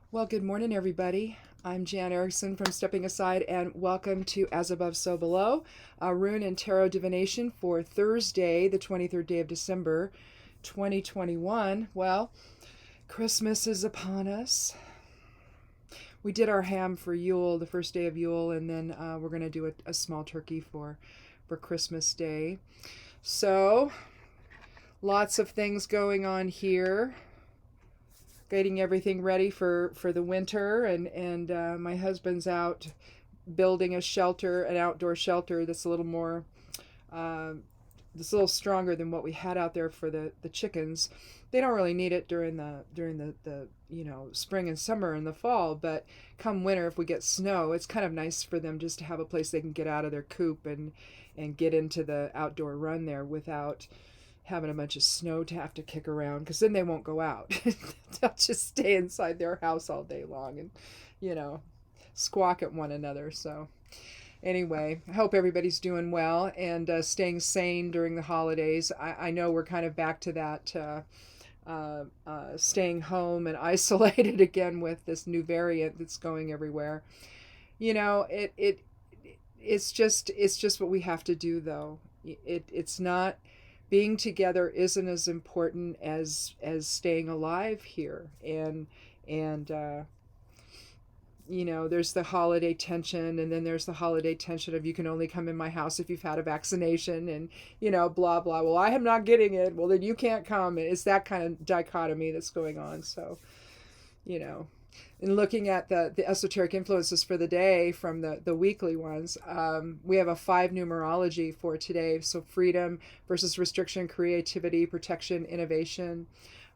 Well, good morning, everybody. I'm Jan Erickson from Stepping Aside, and welcome to As Above, So Below, Rune and Tarot Divination for Thursday, the 23rd day of December, 2021. Well, Christmas is upon us. We did our ham for Yule, the first day of Yule, and then we're going to do a small turkey for Christmas Day. So, lots of things going on here, getting everything ready for the winter, and my husband's out building a shelter, an outdoor shelter that's a little more that's a little stronger than what we had out there for the chickens. They don't really need it during the spring and summer and the fall, but come winter, if we get snow, it's kind of nice for them just to have a place they can get out of their coop and get into the outdoor run there without having a bunch of snow to have to kick around, because then they won't go out. They'll just stay inside their house all day long and, squawk at one another. So anyway, I hope everybody's doing well and staying sane during the holidays. I know we're kind of back to that staying home and isolated again with this new variant that's going everywhere. It's just what we have to do, though. It's not, being together isn't as important as staying alive here. And there's the holiday tension, and then there's the holiday tension of you can only come in my house if you've had a vaccination, and blah blah. Well, I am not getting it. Well, then you can't come. It's that kind of dichotomy that's going on. So, and looking at the esoteric influences for the day from the weekly ones, we have a 5 numerology for today. So freedom versus restriction, creativity, protection, innovation.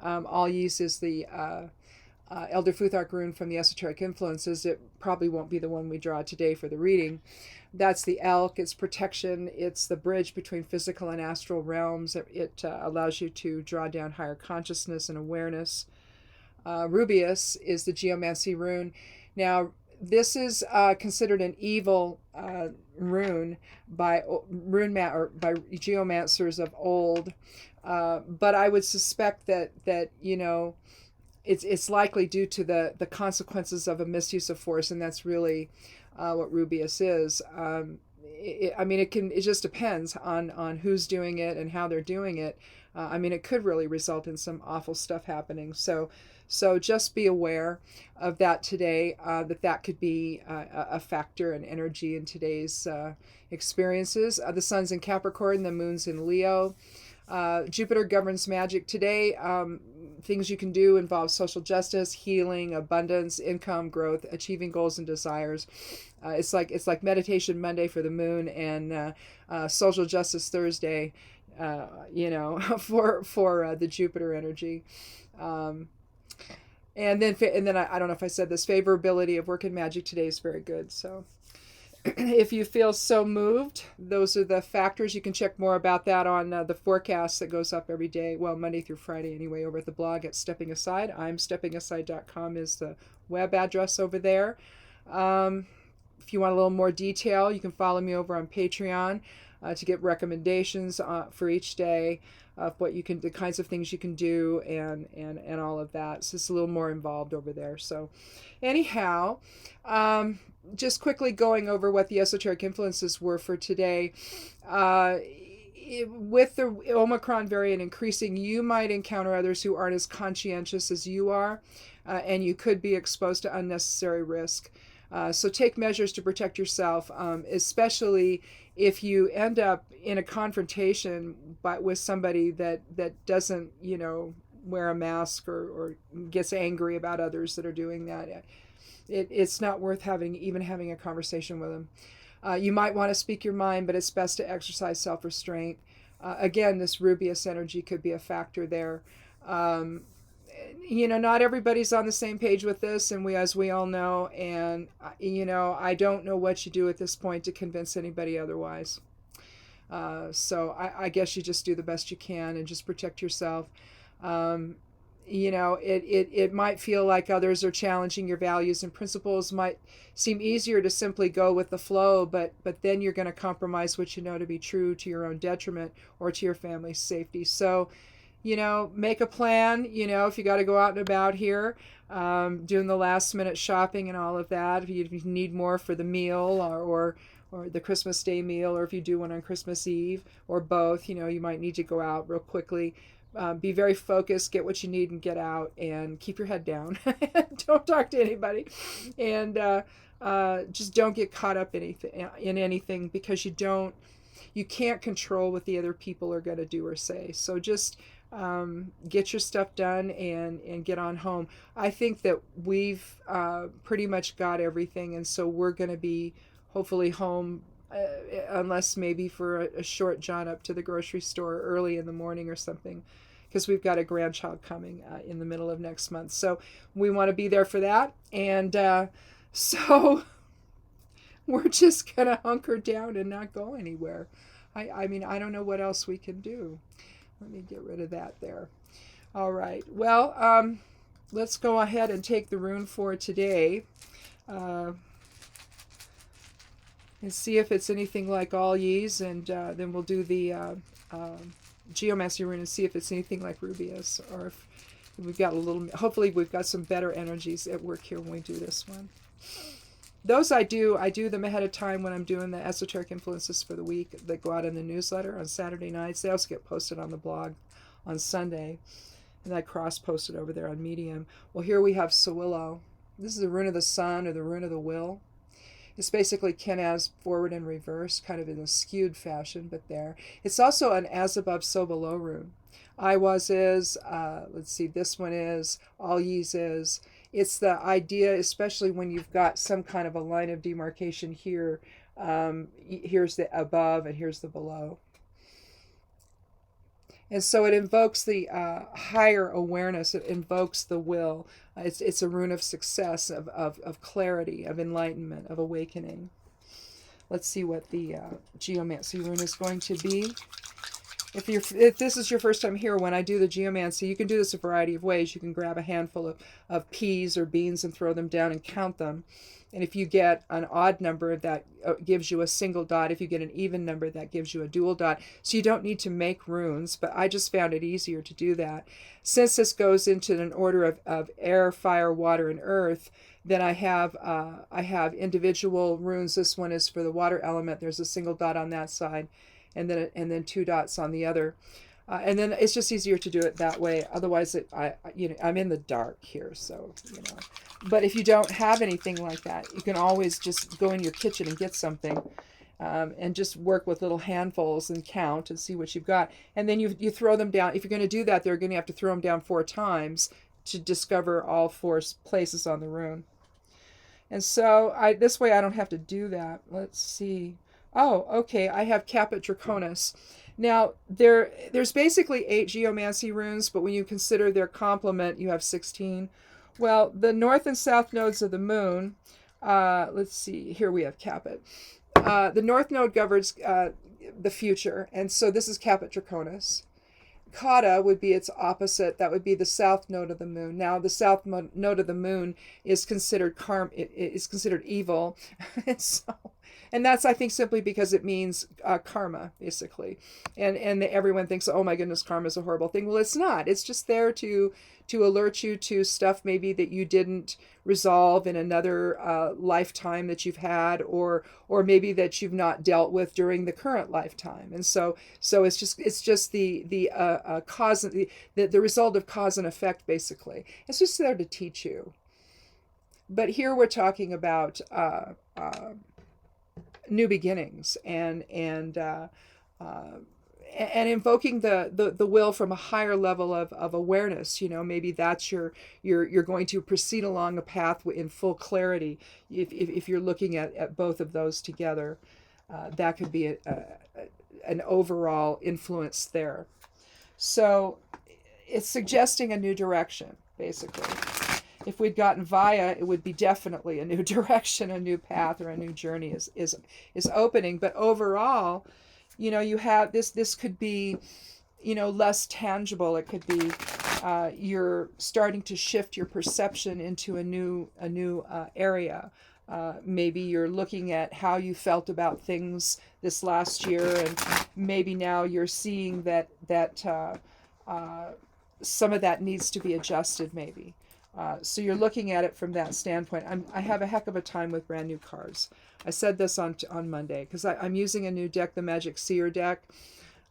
I'll use is the Elder Futhark rune from the Esoteric Influences. It probably won't be the one we draw today for the reading. That's the elk. It's protection. It's the bridge between physical and astral realms. It allows you to draw down higher consciousness and awareness. Rubius is the geomancy rune. Now, this is considered an evil rune by by geomancers of old, but I would suspect that it's likely due to the consequences of a misuse of force, and that's really what Rubius is. It just depends on who's doing it and how they're doing it. It could really result in some awful stuff happening. So just be aware of that today, that could be a factor and energy in today's experiences. The sun's in Capricorn, the moon's in Leo. Jupiter governs magic today. Things you can do involve social justice, healing, abundance, income, growth, achieving goals and desires. It's like meditation Monday for the moon, and social justice Thursday, for the Jupiter energy. And then I don't know if I said this, favorability of work and magic today is very good. So if you feel so moved, those are the factors. You can check more about that on the forecast that goes up every day, well, Monday through Friday anyway, over at the blog at Stepping Aside. steppingaside.com is the web address over there. If you want a little more detail, you can follow me over on Patreon to get recommendations for each day of the kinds of things you can do, and all of that. So it's a little more involved over there. So anyhow, just quickly going over what the esoteric influences were for today. With the Omicron variant increasing, you might encounter others who aren't as conscientious as you are, and you could be exposed to unnecessary risk. So take measures to protect yourself, especially if you end up in a confrontation with somebody that doesn't, wear a mask or gets angry about others that are doing that. It's not worth having a conversation with them. You might want to speak your mind, but it's best to exercise self-restraint. Again, this Rubius energy could be a factor there. Not everybody's on the same page with this, and as we all know, and I don't know what you do at this point to convince anybody otherwise. So I guess you just do the best you can and just protect yourself. It might feel like others are challenging your values and principles. Might seem easier to simply go with the flow, but then you're going to compromise what you know to be true to your own detriment or to your family's safety. So make a plan, if you got to go out and about here, doing the last minute shopping and all of that. If you need more for the meal or the Christmas Day meal, or if you do one on Christmas Eve, or both, you might need to go out real quickly. Be very focused, get what you need and get out, and keep your head down. Don't talk to anybody. And just don't get caught up in anything, because you can't control what the other people are going to do or say. So just get your stuff done and get on home. I think that we've pretty much got everything, and so we're going to be hopefully home, unless maybe for a short jaunt up to the grocery store early in the morning or something, because we've got a grandchild coming in the middle of next month. So we want to be there for that. And so we're just going to hunker down and not go anywhere. I mean, I don't know what else we can do. Let me get rid of that there. All right. Well, let's go ahead and take the rune for today. And see if it's anything like all ye's, and then we'll do the geomancy rune and see if it's anything like Rubius, or if we've got hopefully we've got some better energies at work here when we do this one. Those I do them ahead of time when I'm doing the Esoteric Influences for the week that go out in the newsletter on Saturday nights. They also get posted on the blog on Sunday, and I cross-posted over there on Medium. Well, here we have Sawillo. This is the rune of the sun, or the rune of the will. It's basically Kenaz forward and reverse, kind of in a skewed fashion, but there. It's also an as above, so below rune. I was is, let's see, this one is, all ye's is. It's the idea, especially when you've got some kind of a line of demarcation here. Here's the above and here's the below. And so it invokes the higher awareness. It invokes the will. It's a rune of success, of clarity, of enlightenment, of awakening. Let's see what the geomancy rune is going to be. If this is your first time here, when I do the geomancy, you can do this a variety of ways. You can grab a handful of peas or beans and throw them down and count them. And if you get an odd number, that gives you a single dot. If you get an even number, that gives you a dual dot. So you don't need to make runes, but I just found it easier to do that. Since this goes into an order of air, fire, water, and earth, then I have individual runes. This one is for the water element. There's a single dot on that side, and then two dots on the other. And then it's just easier to do it that way. Otherwise, I'm in the dark here, so. But if you don't have anything like that, you can always just go in your kitchen and get something, and just work with little handfuls and count and see what you've got. And then you throw them down. If you're going to do that, they're going to have to throw them down 4 times to discover all 4 places on the rune. And so this way I don't have to do that. Let's see. Oh, okay. I have Caput Draconis. Now, there's basically 8 geomancy runes, but when you consider their complement, you have 16. Well, the north and south nodes of the moon, let's see, here we have Caput. The north node governs the future, and so this is Caput Draconis. Kata would be its opposite. That would be the south node of the moon. Now, the south node of the moon is considered is considered evil, and that's, I think, simply because it means karma, basically. And everyone thinks, oh my goodness, karma is a horrible thing. Well, it's not. It's just there to alert you to stuff maybe that you didn't resolve in another lifetime that you've had, or maybe that you've not dealt with during the current lifetime. And so it's just the cause, the result of cause and effect, basically. It's just there to teach you. But here we're talking about new beginnings and invoking the will from a higher level of awareness. Maybe that's you're going to proceed along a path in full clarity. If you're looking at both of those together, that could be an overall influence there. So it's suggesting a new direction, basically. If we'd gotten Vaya, it would be definitely a new direction, a new path, or a new journey is opening. But overall, you have this could be, less tangible. It could be you're starting to shift your perception into a new area. Maybe you're looking at how you felt about things this last year, and maybe now you're seeing that some of that needs to be adjusted maybe. So you're looking at it from that standpoint. I have a heck of a time with brand new cards. I said this on Monday because I'm using a new deck, the Magic Seer deck.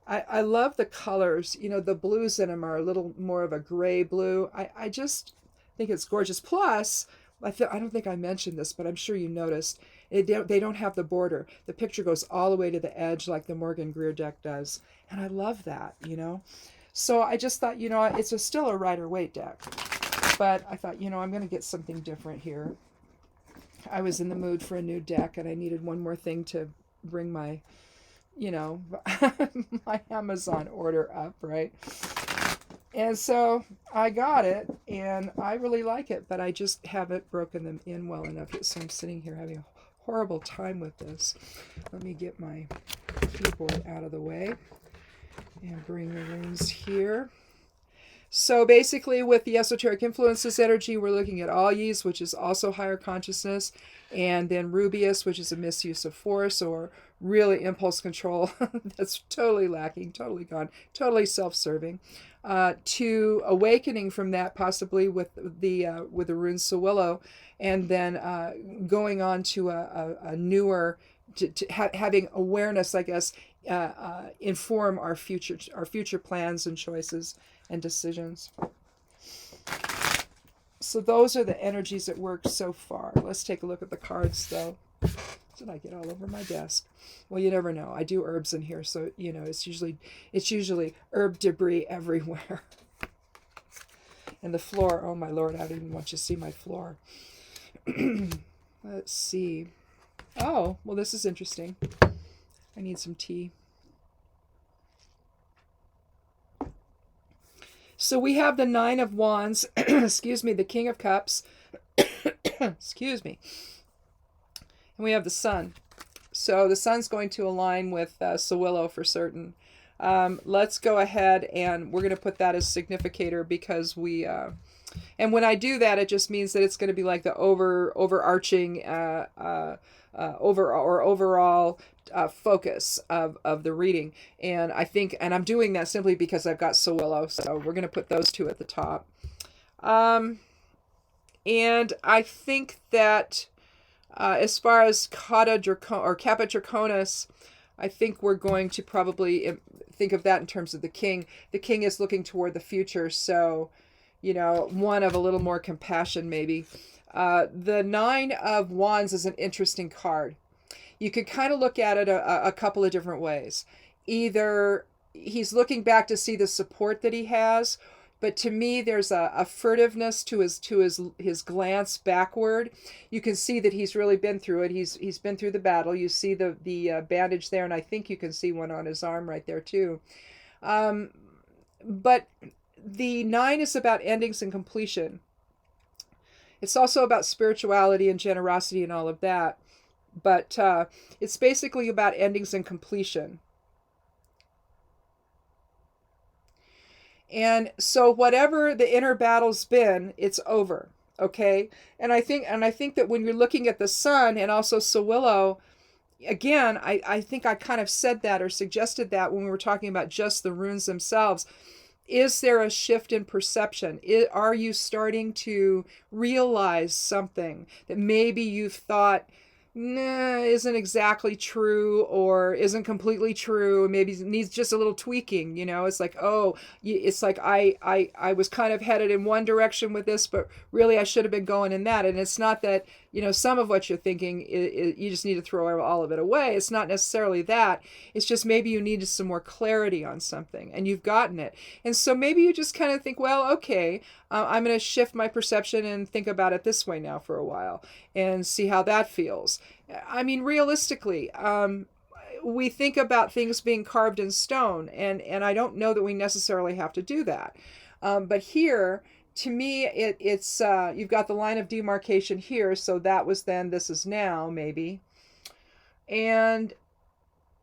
I love the colors. You know, the blues in them are a little more of a gray blue. I just think it's gorgeous. Plus, I don't think I mentioned this, but I'm sure you noticed, they don't have the border. The picture goes all the way to the edge like the Morgan Greer deck does. And I love that, you know. So I just thought, you know, it's still a Rider-Waite deck. But I thought, you know, I'm going to get something different here. I was in the mood for a new deck, and I needed one more thing to bring my, you know, my Amazon order up, right? And so I got it, and I really like it, but I just haven't broken them in well enough yet. So I'm sitting here having a horrible time with this. Let me get my keyboard out of the way and bring the runes here. So basically with the Esoteric Influences energy, we're looking at Alyi's, which is also higher consciousness, and then Rubius, which is a misuse of force or really impulse control. That's totally lacking, totally gone, totally self-serving. To awakening from that, possibly with the rune Sawillo, and then going on to a newer, having awareness, I guess, inform our future plans and choices and decisions. So those are the energies at work so far. Let's take a look at the cards, though. Did I get all over my desk? Well, you never know. I do herbs in here, so you know it's usually herb debris everywhere. And the floor, oh my Lord, I don't even want you to see my floor. Let's see. Oh, well, this is interesting. I need some tea. So we have the Nine of Wands, excuse me, the King of Cups, excuse me, and we have the Sun. So the Sun's going to align with Sawillo for certain. Let's go ahead and we're going to put that as significator because we, and when I do that, it just means that it's going to be like the overarching, overall focus of the reading. And I think, and I'm doing that simply because I've got Sawillo, so we're going to put those two at the top. And I think that as far as Kappa Draconis, I think we're going to probably think of that in terms of the king. The king is looking toward the future, so, you know, one of a little more compassion maybe. The Nine of Wands is an interesting card. You could kind of look at it a couple of different ways. Either he's looking back to see the support that he has, but to me there's a furtiveness to his glance backward. You can see that he's really been through it. He's been through the battle. You see the bandage there, and I think you can see one on his arm right there too. But the Nine is about endings and completion. It's also about spirituality and generosity and all of that. But it's basically about endings and completion. And so whatever the inner battle's been, it's over. Okay? And I think that when you're looking at the Sun and also Sawillo, again, I think I kind of said that or suggested that when we were talking about just the runes themselves. Is there a shift in perception? Are you starting to realize something that maybe you've thought, nah, isn't exactly true or isn't completely true, maybe needs just a little tweaking, you know? It's like, oh, it's like I was kind of headed in one direction with this, but really I should have been going in that. And it's not that, you know, some of what you're thinking, you just need to throw all of it away. It's not necessarily that. It's just maybe you needed some more clarity on something and you've gotten it. And so maybe you just kind of think, well, okay, I'm going to shift my perception and think about it this way now for a while and see how that feels. I mean, realistically, we think about things being carved in stone, and I don't know that we necessarily have to do that. But here, to me, it's you've got the line of demarcation here, so that was then, this is now, maybe. And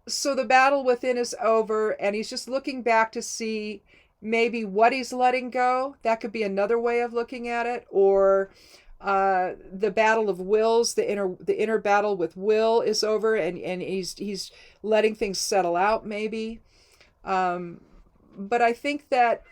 so the battle within is over, and he's just looking back to see maybe what he's letting go. That could be another way of looking at it. Or the battle of wills, the inner battle with will is over, and he's letting things settle out maybe. but I think that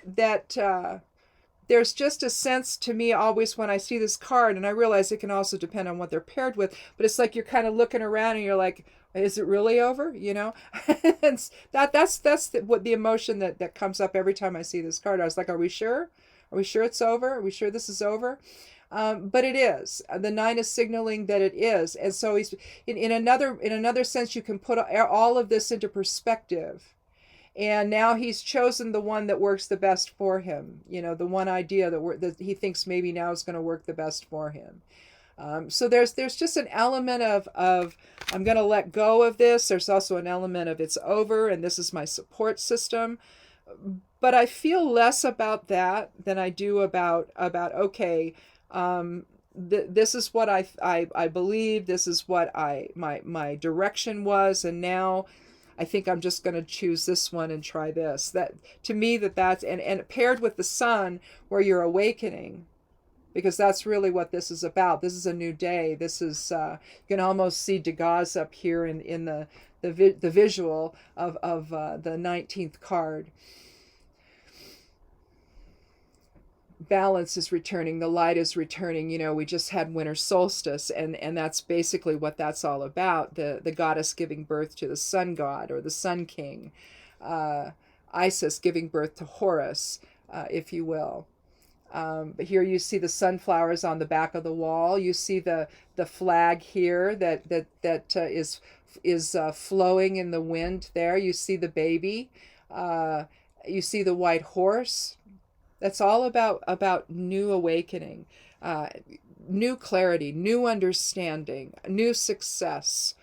there's just a sense to me always when I see this card, and I realize it can also depend on what they're paired with, but it's like you're kind of looking around and you're like, is it really over? And that's what the emotion that comes up every time I see this card. I was like, are we sure? Are we sure it's over? Are we sure this is over? But it is. The nine is signaling that it is, and so he's in another sense. You can put all of this into perspective. And now he's chosen the one that works the best for him. The one idea that he thinks maybe now is going to work the best for him. So there's just an element of I'm going to let go of this. There's also an element of it's over and this is my support system. But I feel less about that than I do about okay, this is what I believe. This is what my direction was, and now I think I'm just going to choose this one and try this. That to me that's and paired with the sun where you're awakening, because that's really what this is about. This is a new day. This is you can almost see Degas up here in the visual of the 19th card. Balance is returning, the light is returning. We just had winter solstice, and that's basically what that's all about. The goddess giving birth to the sun god, or the sun king, Isis giving birth to Horus, if you will. But here you see the sunflowers on the back of the wall. You see the flag here that is flowing in the wind there. You see the baby. You see the white horse. That's all about new awakening, new clarity, new understanding, new success,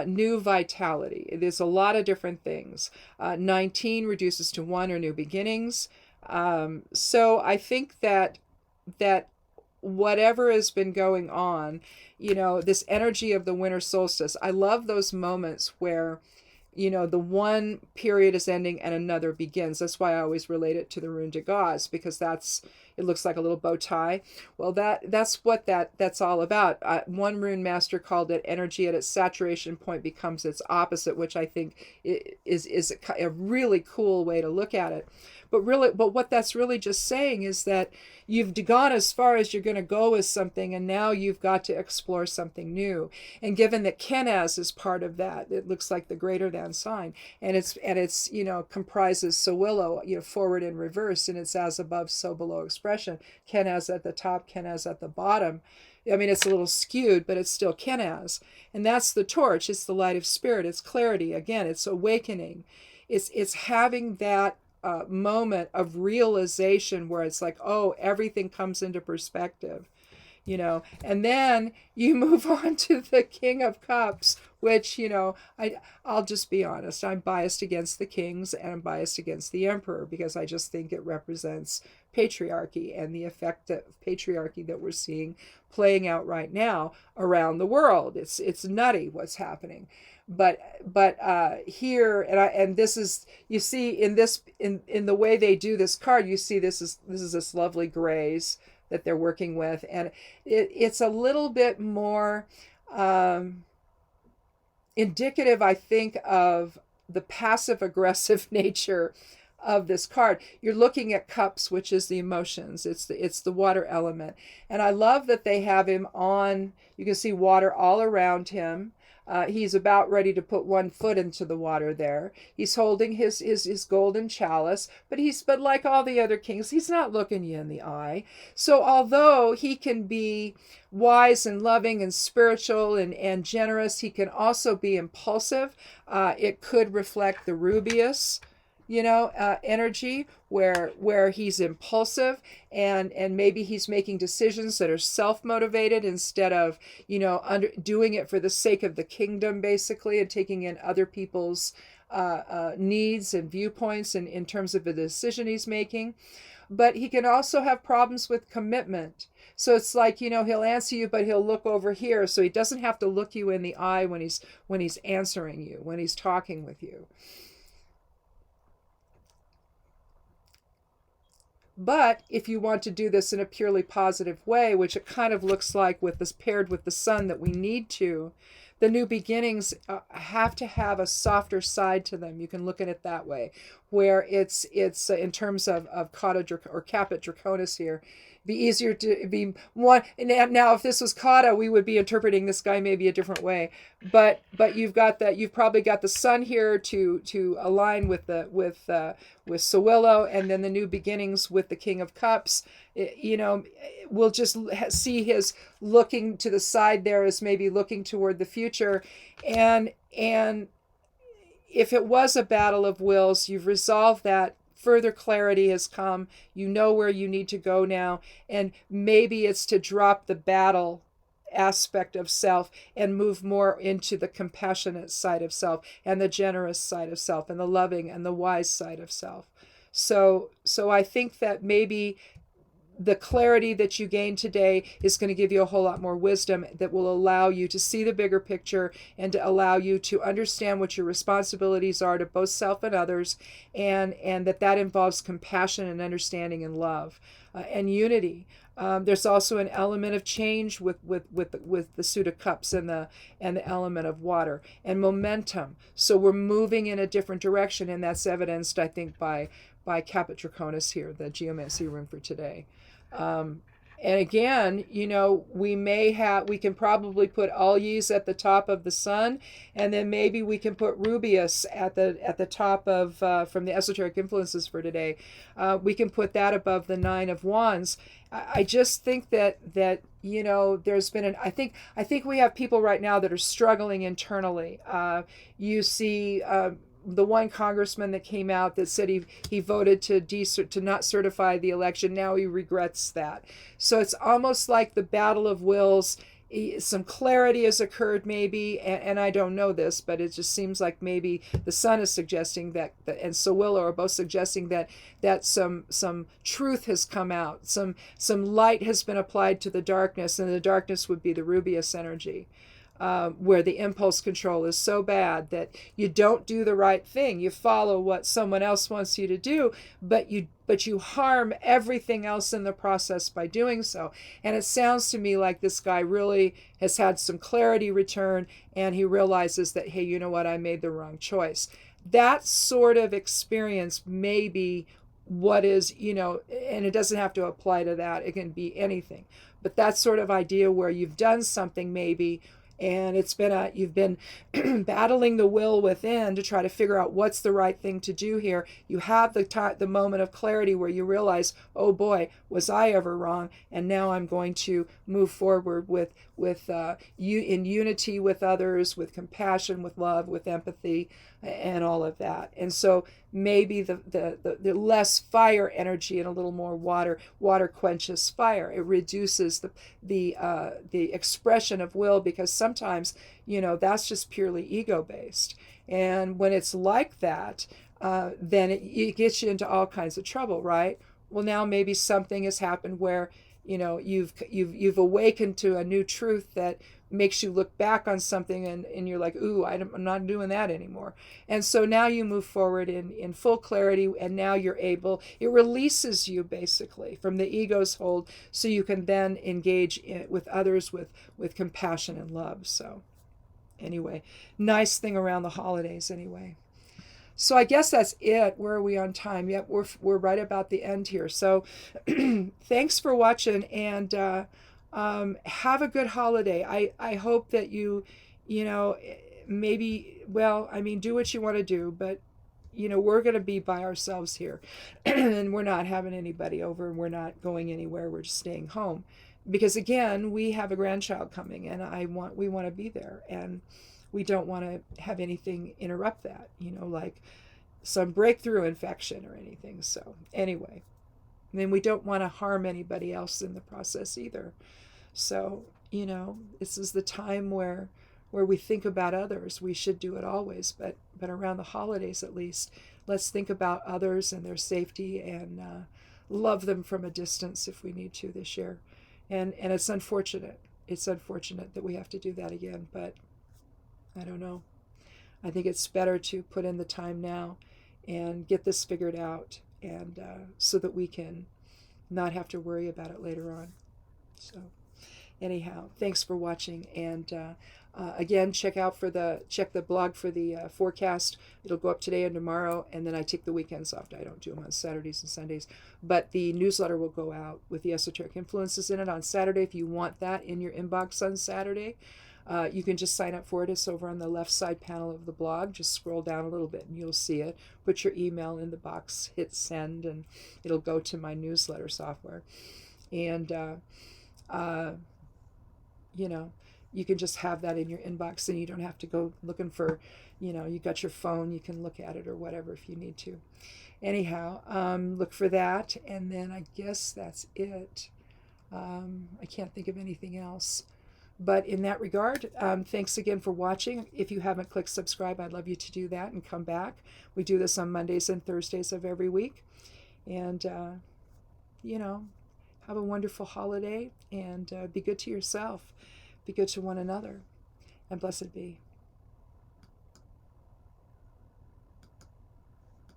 new vitality. There's a lot of different things. 19 reduces to 1, or new beginnings. So I think that whatever has been going on, this energy of the winter solstice, I love those moments where the one period is ending and another begins. That's why I always relate it to the Rune Degas, because it looks like a little bow tie. Well, that's what that's all about. One rune master called it energy at its saturation point becomes its opposite, which I think is a really cool way to look at it. But what that's really just saying is that you've gone as far as you're going to go with something, and now you've got to explore something new. And given that Kenaz is part of that, it looks like the greater than sign, and it's comprises Sowillo, forward and reverse, and it's as above, so below expression. Kenaz at the top, Kenaz at the bottom. I mean, it's a little skewed, but it's still Kenaz, and that's the torch. It's the light of spirit. It's clarity. Again, it's awakening. It's having that moment of realization where it's like, oh, everything comes into perspective, and then you move on to the King of Cups, which, I'll just be honest, I'm biased against the kings and I'm biased against the emperor, because I just think it represents patriarchy and the effect of patriarchy that we're seeing playing out right now around the world. It's nutty what's happening. But here, and this is, you see in the way they do this card, you see this is this lovely grays that they're working with, and it's a little bit more indicative, I think, of the passive aggressive nature of this card. You're looking at cups, which is the emotions. It's the water element, and I love that they have him on. You can see water all around him. He's about ready to put one foot into the water there. He's holding his golden chalice, but like all the other kings, he's not looking you in the eye. So although he can be wise and loving and spiritual and generous, he can also be impulsive. It could reflect the Rubius, energy where he's impulsive and maybe he's making decisions that are self-motivated instead of, doing it for the sake of the kingdom, basically, and taking in other people's needs and viewpoints in terms of the decision he's making. But he can also have problems with commitment. So it's like, he'll answer you, but he'll look over here. So he doesn't have to look you in the eye when he's answering you, when he's talking with you. But if you want to do this in a purely positive way, which it kind of looks like with this paired with the sun that we need to, the new beginnings have to have a softer side to them. You can look at it that way, where it's in terms of kata or caput draconis here, be easier to be one. Now, if this was kata, we would be interpreting this guy maybe a different way. But you've got that. You've probably got the sun here to align with with Sawillo, and then the new beginnings with the King of Cups. We'll just see his looking to the side there as maybe looking toward the future, and if it was a battle of wills, you've resolved that. Further clarity has come. You know where you need to go now, and maybe it's to drop the battle aspect of self and move more into the compassionate side of self and the generous side of self and the loving and the wise side of self. So I think that maybe the clarity that you gain today is going to give you a whole lot more wisdom that will allow you to see the bigger picture and to allow you to understand what your responsibilities are to both self and others, and that involves compassion and understanding and love and unity. There's also an element of change with the Suit of Cups and the element of water and momentum. So we're moving in a different direction, and that's evidenced, I think, by Caput Draconis here, the geomancy room for today. And again, we can probably put Alyiz at the top of the sun, and then maybe we can put Rubius at the top of from the Esoteric Influences for today. We can put that above the Nine of Wands. I just think that there's been I think we have people right now that are struggling internally. You see. The one congressman that came out that said he voted to not certify the election. Now he regrets that. So it's almost like the battle of wills. Some clarity has occurred maybe, and I don't know this, but it just seems like maybe the sun is suggesting that and Sawillo are both suggesting that some truth has come out, some light has been applied to the darkness, and the darkness would be the Rubius energy. Where the impulse control is so bad that you don't do the right thing. You follow what someone else wants you to do, but you harm everything else in the process by doing so. And it sounds to me like this guy really has had some clarity return, and he realizes that, hey, you know what, I made the wrong choice. That sort of experience may be what is, and it doesn't have to apply to that. It can be anything. But that sort of idea where you've done something maybe, and you've been battling the will within to try to figure out what's the right thing to do here. You have the moment of clarity where you realize, oh boy, was I ever wrong? And now I'm going to move forward with you in unity with others, with compassion, with love, with empathy, and all of that. And so maybe the less fire energy and a little more water quenches fire. It reduces the expression of will, because sometimes that's just purely ego based, and when it's like that, then it gets you into all kinds of trouble, right? Well, now maybe something has happened where you've awakened to a new truth that makes you look back on something, and you're like, ooh, I'm not doing that anymore. And so now you move forward in full clarity, and now it releases you basically from the ego's hold, so you can then engage with others with compassion and love. So anyway, nice thing around the holidays anyway. So I guess that's it. Where are we on time? Yep, we're right about the end here. So thanks for watching, and have a good holiday. I hope that you maybe, well, I mean, do what you want to do, but we're going to be by ourselves here, and we're not having anybody over, and we're not going anywhere. We're just staying home, because again, we have a grandchild coming, and we want to be there, and we don't want to have anything interrupt that, like some breakthrough infection or anything. So anyway, and then we don't want to harm anybody else in the process either. So, this is the time where we think about others. We should do it always, but around the holidays at least, let's think about others and their safety, and love them from a distance if we need to this year. And it's unfortunate. It's unfortunate that we have to do that again, but I don't know. I think it's better to put in the time now and get this figured out, and so that we can not have to worry about it later on. So anyhow, thanks for watching, and again, check the blog for the forecast. It'll go up today and tomorrow, and then I take the weekends off. I don't do them on Saturdays and Sundays, but the newsletter will go out with the Esoteric Influences in it on Saturday. If you want that in your inbox on Saturday, you can just sign up for it. It's over on the left side panel of the blog. Just scroll down a little bit and you'll see it. Put your email in the box, hit send, and it'll go to my newsletter software. And you know, you can just have that in your inbox, and you don't have to go looking for, you got your phone, you can look at it or whatever if you need to. Anyhow, look for that, and then I guess that's it. I can't think of anything else. But in that regard, thanks again for watching. If you haven't clicked subscribe, I'd love you to do that and come back. We do this on Mondays and Thursdays of every week. And, have a wonderful holiday, and be good to yourself. Be good to one another, and blessed be.